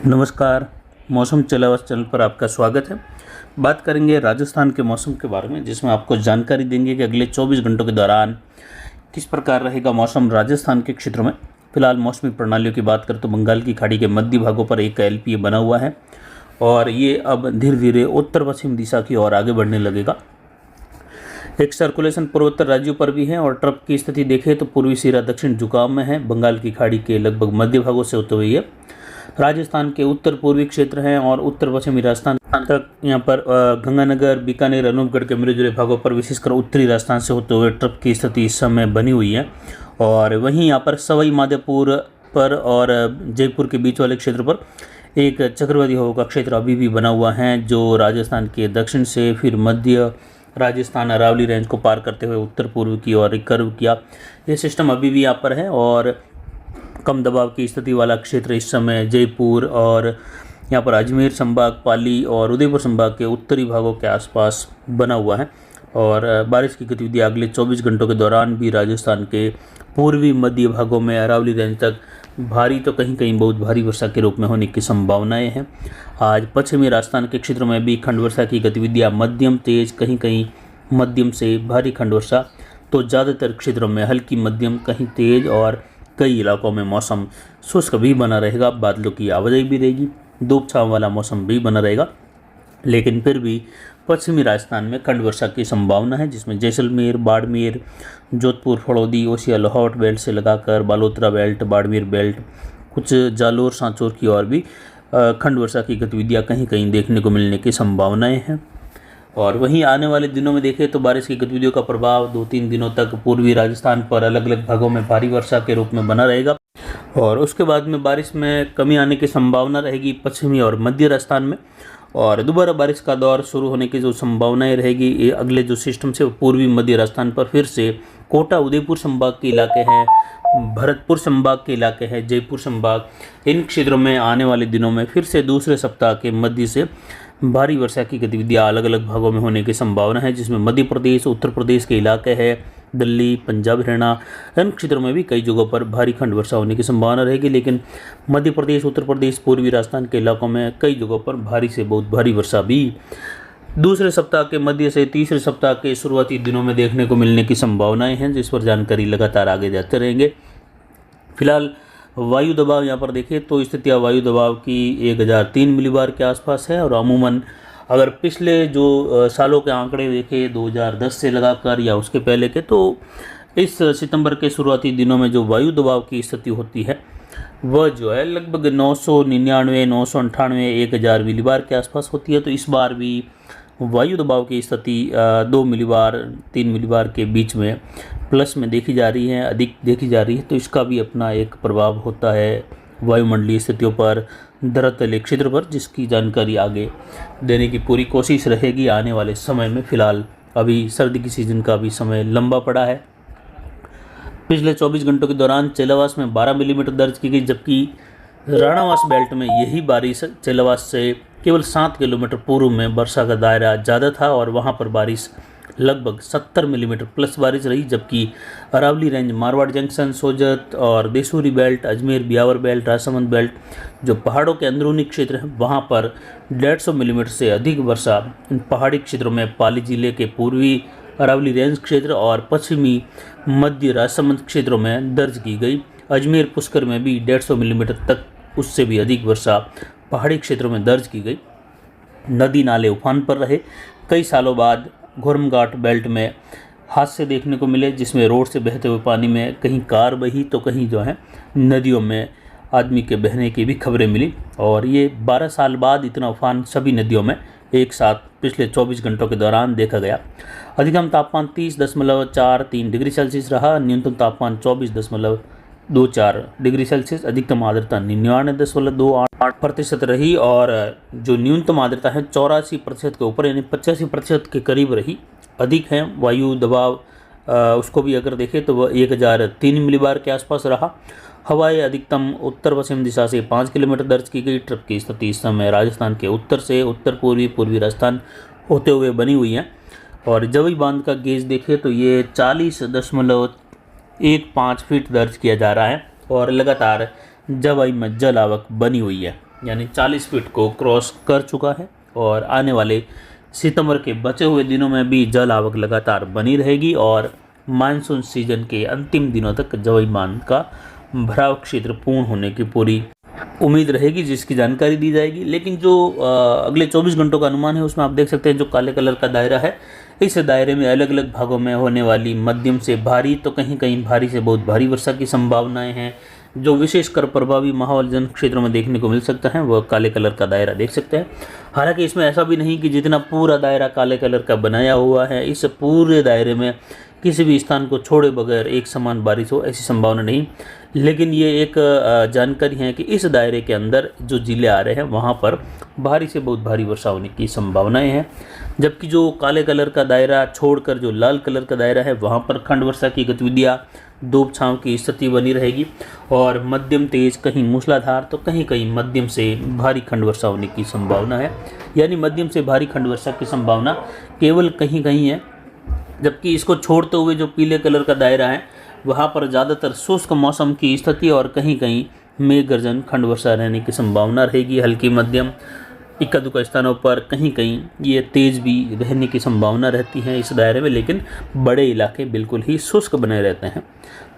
नमस्कार। मौसम चलावस चैनल पर आपका स्वागत है। बात करेंगे राजस्थान के मौसम के बारे में, जिसमें आपको जानकारी देंगे कि अगले 24 घंटों के दौरान किस प्रकार रहेगा मौसम राजस्थान के क्षेत्रों में। फिलहाल मौसमी प्रणालियों की बात करें तो बंगाल की खाड़ी के मध्य भागों पर एक एलपीए बना हुआ है और ये अब धीरे धीरे उत्तर पश्चिम दिशा की ओर आगे बढ़ने लगेगा। एक सर्कुलेशन पूर्वोत्तर राज्यों पर भी है और ट्रफ की स्थिति देखें तो पूर्वी सिरा दक्षिण झुकाव में है, बंगाल की खाड़ी के लगभग मध्य भागों से होते हुए राजस्थान के उत्तर पूर्वी क्षेत्र हैं और उत्तर पश्चिमी राजस्थान तक यहाँ पर गंगानगर, बीकानेर, अनूपगढ़ के मिले जुले भागों पर विशेषकर उत्तरी राजस्थान से होते हुए ट्रफ की स्थिति इस समय बनी हुई है। और वहीं यहाँ पर सवाई माधोपुर पर और जयपुर के बीच वाले क्षेत्र पर एक चक्रवाती हवा का क्षेत्र अभी भी बना हुआ है, जो राजस्थान के दक्षिण से फिर मध्य राजस्थान अरावली रेंज को पार करते हुए उत्तर पूर्व की ओर कर्व किया। ये सिस्टम अभी भी यहाँ पर है और कम दबाव की स्थिति वाला क्षेत्र इस समय जयपुर और यहाँ पर अजमेर संभाग, पाली और उदयपुर संभाग के उत्तरी भागों के आसपास बना हुआ है। और बारिश की गतिविधि अगले 24 घंटों के दौरान भी राजस्थान के पूर्वी मध्य भागों में अरावली रेंज तक भारी तो कहीं कहीं बहुत भारी वर्षा के रूप में होने की संभावनाएं हैं। आज पश्चिमी राजस्थान के क्षेत्रों में भी खंड वर्षा की गतिविधियाँ मध्यम तेज, कहीं कहीं मध्यम से भारी खंड वर्षा, तो ज़्यादातर क्षेत्रों में हल्की मध्यम, कहीं तेज और कई इलाकों में मौसम शुष्क भी बना रहेगा। बादलों की आवाजाही भी रहेगी, धूप छांव वाला मौसम भी बना रहेगा, लेकिन फिर भी पश्चिमी राजस्थान में खंड वर्षा की संभावना है, जिसमें जैसलमेर, बाड़मेर, जोधपुर, फड़ौदी, ओसिया, लाहौट बेल्ट से लगाकर बालोतरा बेल्ट, बाड़मेर बेल्ट, कुछ जालोर, सांचौर की ओर भी खंड वर्षा की गतिविधियाँ कहीं कहीं देखने को मिलने की संभावनाएँ हैं। और वहीं आने वाले दिनों में देखें तो बारिश की गतिविधियों का प्रभाव 2-3 दिनों तक पूर्वी राजस्थान पर अलग अलग भागों में भारी वर्षा के रूप में बना रहेगा और उसके बाद में बारिश में कमी आने की संभावना रहेगी पश्चिमी और मध्य राजस्थान में। और दोबारा बारिश का दौर शुरू होने की जो संभावनाएं रहेगी, ये अगले जो सिस्टम से पूर्वी मध्य राजस्थान पर फिर से कोटा, उदयपुर संभाग के इलाके हैं, भरतपुर संभाग के इलाके हैं, जयपुर संभाग, इन क्षेत्रों में आने वाले दिनों में फिर से दूसरे सप्ताह के मध्य से भारी वर्षा की गतिविधियाँ अलग अलग भागों में होने की संभावना है, जिसमें मध्य प्रदेश, उत्तर प्रदेश के इलाके हैं, दिल्ली, पंजाब, हरियाणा, इन क्षेत्रों में भी कई जगहों पर भारी खंड वर्षा होने की संभावना रहेगी। लेकिन मध्य प्रदेश, उत्तर प्रदेश, पूर्वी राजस्थान के इलाकों में कई जगहों पर भारी से बहुत भारी वर्षा भी दूसरे सप्ताह के मध्य से तीसरे सप्ताह के शुरुआती दिनों में देखने को मिलने की संभावनाएं हैं, जिस पर जानकारी लगातार आगे जाते रहेंगे। फिलहाल वायु दबाव यहाँ पर देखें तो स्थितियाँ वायु दबाव की 1003 मिलीबार के आसपास है और अमूमन अगर पिछले जो सालों के आंकड़े देखें 2010 से लगाकर या उसके पहले के, तो इस सितंबर के शुरुआती दिनों में जो वायु दबाव की स्थिति होती है वह जो है लगभग 999, 998, 1000 मिलीबार के आसपास होती है। तो इस बार भी वायु दबाव की स्थिति 2 मिलीबार 3 मिलीबार के बीच में प्लस में देखी जा रही है, अधिक देखी जा रही है। तो इसका भी अपना एक प्रभाव होता है वायुमंडलीय स्थितियों पर, धरातलीय क्षेत्र पर, जिसकी जानकारी आगे देने की पूरी कोशिश रहेगी आने वाले समय में। फिलहाल अभी सर्दी की सीज़न का भी समय लंबा पड़ा है। पिछले 24 घंटों के दौरान चेलावास में 12 मिलीमीटर दर्ज की गई, जबकि राणावास बेल्ट में यही बारिश चेलावास से केवल 7 किलोमीटर पूर्व में वर्षा का दायरा ज़्यादा था और वहाँ पर बारिश लगभग 70 मिलीमीटर प्लस बारिश रही। जबकि अरावली रेंज, मारवाड़ जंक्शन, सोजत और Desuri belt, Ajmer, Beawar belt, Rajsamand belt, जो पहाड़ों के अंदरूनी क्षेत्र हैं, वहाँ पर 150 मिलीमीटर से अधिक वर्षा इन पहाड़ी क्षेत्रों में पाली जिले के पूर्वी अरावली रेंज क्षेत्र और पश्चिमी मध्य राजसमंद क्षेत्रों में दर्ज की गई। अजमेर, पुष्कर में भी 150 मिलीमीटर तक उससे भी अधिक वर्षा पहाड़ी क्षेत्रों में दर्ज की गई। नदी नाले उफान पर रहे। कई सालों बाद घोरमघाट बेल्ट में हादसे देखने को मिले, जिसमें रोड से बहते हुए पानी में कहीं कार बही तो कहीं जो है नदियों में आदमी के बहने की भी खबरें मिली। और ये 12 साल बाद इतना उफान सभी नदियों में एक साथ पिछले 24 घंटों के दौरान देखा गया। अधिकतम तापमान 30.43 डिग्री सेल्सियस रहा, न्यूनतम तापमान 24.24 डिग्री सेल्सियस, अधिकतम आर्द्रता 99.28% रही और जो न्यूनतम आर्द्रता है 84% के ऊपर यानी 85% के करीब रही। अधिक है वायु दबाव उसको भी अगर देखें तो वह 1003 मिलीबार के आसपास रहा। हवाएं अधिकतम उत्तर पश्चिम दिशा से 5 किलोमीटर दर्ज की गई। ट्रफ की स्थिति इस समय राजस्थान के उत्तर से उत्तर पूर्वी पूर्वी राजस्थान होते हुए बनी हुई है। और जवई बांध का गेज देखें तो ये 40.15 फीट दर्ज किया जा रहा है और लगातार जवई में जल आवक बनी हुई है। यानी 40 फीट को क्रॉस कर चुका है और आने वाले सितंबर के बचे हुए दिनों में भी जल आवक लगातार बनी रहेगी और मानसून सीजन के अंतिम दिनों तक जवई बांध का भराव क्षेत्र पूर्ण होने की पूरी उम्मीद रहेगी, जिसकी जानकारी दी जाएगी। लेकिन जो अगले 24 घंटों का अनुमान है उसमें आप देख सकते हैं जो काले कलर का दायरा है, इस दायरे में अलग अलग भागों में होने वाली मध्यम से भारी तो कहीं कहीं भारी से बहुत भारी वर्षा की संभावनाएं हैं। जो विशेषकर प्रभावी माहौल जन क्षेत्रों में देखने को मिल सकता है वह काले कलर का दायरा देख सकते हैं। हालांकि इसमें ऐसा भी नहीं कि जितना पूरा दायरा काले कलर का बनाया हुआ है, इस पूरे दायरे में किसी भी स्थान को छोड़े बगैर एक समान बारिश हो ऐसी संभावना नहीं। लेकिन ये एक जानकारी है कि इस दायरे के अंदर जो जिले आ रहे हैं वहाँ पर भारी से बहुत भारी वर्षा होने की संभावनाएं हैं। जबकि जो काले कलर का दायरा छोड़कर जो लाल कलर का दायरा है वहाँ पर खंड वर्षा की गतिविधियाँ धूप छांव की स्थिति बनी रहेगी और मध्यम तेज कहीं मूसलाधार तो कहीं कहीं मध्यम से भारी खंड वर्षा होने की संभावना है। यानी मध्यम से भारी खंड वर्षा की संभावना केवल कहीं कहीं है। जबकि इसको छोड़ते हुए जो पीले कलर का दायरा है वहाँ पर ज़्यादातर शुष्क मौसम की स्थिति और कहीं कहीं मेघ गर्जन खंड वर्षा रहने की संभावना रहेगी। हल्की मध्यम इक्का दुक्का स्थानों पर कहीं कहीं ये तेज़ भी रहने की संभावना रहती है इस दायरे में, लेकिन बड़े इलाके बिल्कुल ही शुष्क बने रहते हैं।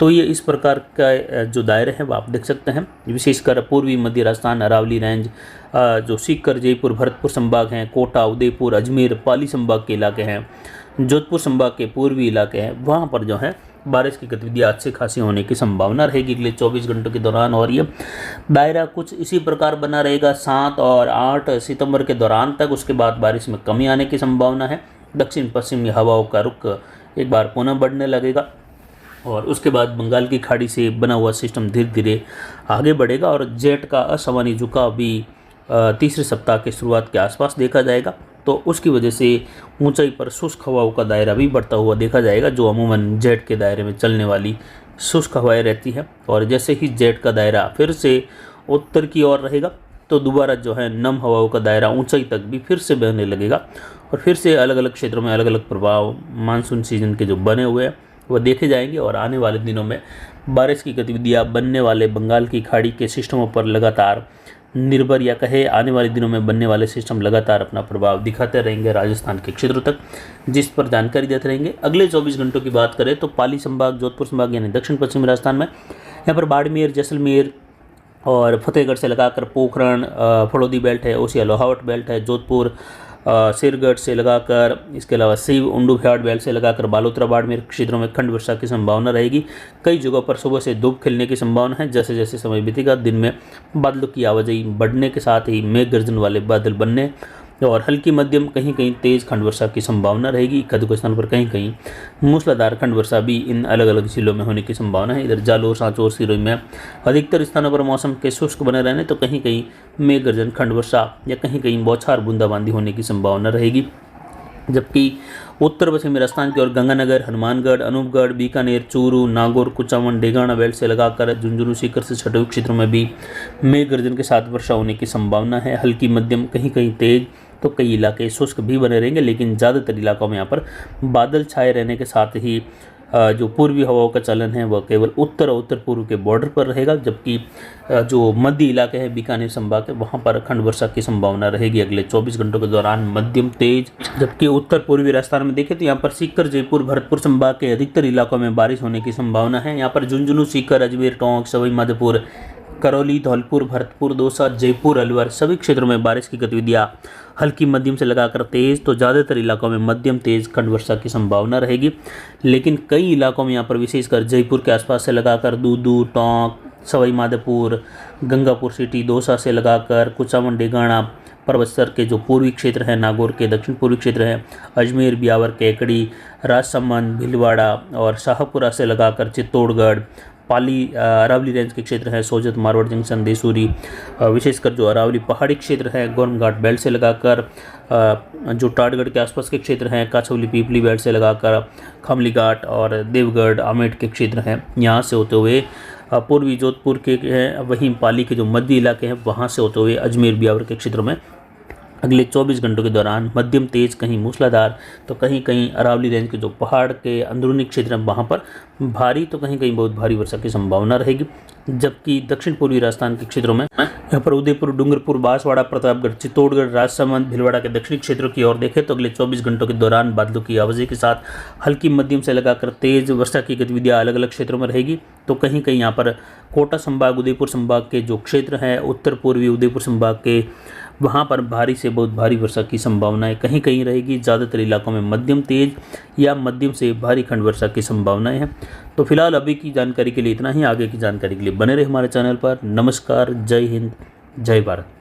तो ये इस प्रकार का जो दायरे हैं वो आप देख सकते हैं। विशेषकर पूर्वी मध्य राजस्थान, अरावली रेंज, जो सीकर, जयपुर, भरतपुर संभाग हैं, कोटा, उदयपुर, अजमेर, पाली संभाग के इलाके हैं, जोधपुर संभाग के पूर्वी इलाके हैं, वहाँ पर जो है बारिश की गतिविधियाँ अच्छी खासी होने की संभावना रहेगी अगले 24 घंटों के दौरान। और ये दायरा कुछ इसी प्रकार बना रहेगा 7 और 8 सितंबर के दौरान तक। उसके बाद बारिश में कमी आने की संभावना है। दक्षिण पश्चिमी हवाओं का रुख एक बार पुनः बढ़ने लगेगा और उसके बाद बंगाल की खाड़ी से बना हुआ सिस्टम धीरे धीरे आगे बढ़ेगा और जेट का असामान्य झुकाव भी तीसरे सप्ताह के शुरुआत के आसपास देखा जाएगा। तो उसकी वजह से ऊंचाई पर शुष्क हवाओं का दायरा भी बढ़ता हुआ देखा जाएगा, जो अमूमन जेट के दायरे में चलने वाली शुष्क हवाएं रहती हैं। और जैसे ही जेट का दायरा फिर से उत्तर की ओर रहेगा तो दोबारा जो है नम हवाओं का दायरा ऊंचाई तक भी फिर से बहने लगेगा और फिर से अलग अलग क्षेत्रों में अलग अलग प्रभाव मानसून सीजन के जो बने हुए हैं वह देखे जाएंगे। और आने वाले दिनों में बारिश की गतिविधियाँ बनने वाले बंगाल की खाड़ी के सिस्टमों पर लगातार निर्भर या कहे आने वाले दिनों में बनने वाले सिस्टम लगातार अपना प्रभाव दिखाते रहेंगे राजस्थान के क्षेत्रों तक, जिस पर जानकारी देते रहेंगे। अगले 24 घंटों की बात करें तो पाली संभाग, जोधपुर संभाग यानी दक्षिण पश्चिमी राजस्थान में यहाँ पर बाड़मेर, जैसलमेर और फतेहगढ़ से लगाकर पोखरण, फड़ौदी बेल्ट है, ओसिया लोहावट बेल्ट है, जोधपुर सिरगढ़ से लगाकर, इसके अलावा शिव उंडुफियाड़ बेल्ट से लगाकर बालोतरा बाड़मेर क्षेत्रों में खंड वर्षा की संभावना रहेगी। कई जगहों पर सुबह से धूप खिलने की संभावना है। जैसे जैसे समय बीतेगा दिन में बादलों की आवाजाही बढ़ने के साथ ही मेघ गर्जन वाले बादल बनने और हल्की मध्यम कहीं कहीं तेज खंड वर्षा की संभावना रहेगी। कई स्थान पर कहीं कहीं मूसलाधार खंड वर्षा भी इन अलग अलग जिलों में होने की संभावना है। इधर जालोर, सांचौर, सिरोही में अधिकतर स्थानों पर मौसम के शुष्क बने रहने तो कहीं कहीं मेघ गर्जन खंड वर्षा या कहीं कहीं बौछार बूंदाबांदी होने की संभावना रहेगी। जबकि उत्तर पश्चिमी राजस्थान की ओर गंगानगर, हनुमानगढ़, अनूपगढ़, बीकानेर, चूरू, नागौर, कुचामन, डेगाना बेल्ट से लगाकर झुंझुनू, सीकर से छठे क्षेत्रों में भी मेघ गर्जन के साथ वर्षा होने की संभावना है। हल्की मध्यम कहीं कहीं तेज तो कई इलाके शुष्क भी बने रहेंगे, लेकिन ज़्यादातर इलाकों में यहाँ पर बादल छाए रहने के साथ ही जो पूर्वी हवाओं का चलन है वह केवल उत्तर और उत्तर पूर्व के बॉर्डर पर रहेगा। जबकि जो मध्य इलाके हैं बीकानेर संभाग के वहाँ पर खंड वर्षा की संभावना रहेगी अगले 24 घंटों के दौरान मध्यम तेज। जबकि उत्तर पूर्वी राजस्थान में देखें तो यहाँ पर सीकर, जयपुर, भरतपुर संभाग के अधिकतर इलाकों में बारिश होने की संभावना है। यहाँ पर झुंझुनू, सीकर, अजमेर, टोंक, सवाई माधोपुर, करौली, धौलपुर, भरतपुर, दौसा, जयपुर, अलवर सभी क्षेत्रों में बारिश की गतिविधियाँ हल्की मध्यम से लगाकर तेज तो ज़्यादातर इलाकों में मध्यम तेज खंड वर्षा की संभावना रहेगी। लेकिन कई इलाकों में यहाँ पर विशेषकर जयपुर के आसपास से लगाकर दूदू, टोंक, सवाई माधोपुर, गंगापुर सिटी, दौसा से लगाकर कुचामन, डेगाना, पर्वतसर के जो पूर्वी क्षेत्र है, नागौर के दक्षिण पूर्वी क्षेत्र है, अजमेर, ब्यावर, केकड़ी, राजसमंद, भीलवाड़ा और शाहपुरा से लगाकर चित्तौड़गढ़, पाली, अरावली रेंज के क्षेत्र है, सोजत, मारवाड़ जंक्शन, देसूरी, विशेषकर जो अरावली पहाड़ी क्षेत्र है, गोरन घाट बेल्ट से लगाकर जो टाटगढ़ के आसपास के क्षेत्र हैं, काछौली, पीपली बेल्ट से लगाकर खमली घाट और देवगढ़, आमेट के क्षेत्र हैं, यहाँ से होते हुए पूर्वी जोधपुर के हैं, वहीं पाली के जो मध्य इलाके हैं वहाँ से होते हुए अजमेर, ब्यावर के क्षेत्रों में अगले 24 घंटों के दौरान मध्यम तेज, कहीं मूसलाधार तो कहीं कहीं अरावली रेंज के जो पहाड़ के अंदरूनी क्षेत्र हैं वहाँ पर भारी तो कहीं कहीं बहुत भारी वर्षा की संभावना रहेगी। जबकि दक्षिण पूर्वी राजस्थान के क्षेत्रों में यहाँ पर उदयपुर, डूंगरपुर, बांसवाड़ा, प्रतापगढ़, चित्तौड़गढ़, राजसमंद, भीलवाड़ा के दक्षिणी क्षेत्रों की ओर देखें तो अगले 24 घंटों के दौरान बादलों की आवाजाही के साथ हल्की मध्यम से लगाकर तेज वर्षा की गतिविधियाँ अलग अलग क्षेत्रों में रहेगी। तो कहीं कहीं यहाँ पर कोटा संभाग, उदयपुर संभाग के जो क्षेत्र हैं, उत्तर पूर्वी उदयपुर संभाग के, वहाँ पर भारी से बहुत भारी वर्षा की संभावनाएं कहीं कहीं रहेगी। ज़्यादातर इलाकों में मध्यम तेज या मध्यम से भारी खंड वर्षा की संभावनाएं हैं। तो फिलहाल अभी की जानकारी के लिए इतना ही। आगे की जानकारी के लिए बने रहे हमारे चैनल पर। नमस्कार, जय हिंद, जय भारत।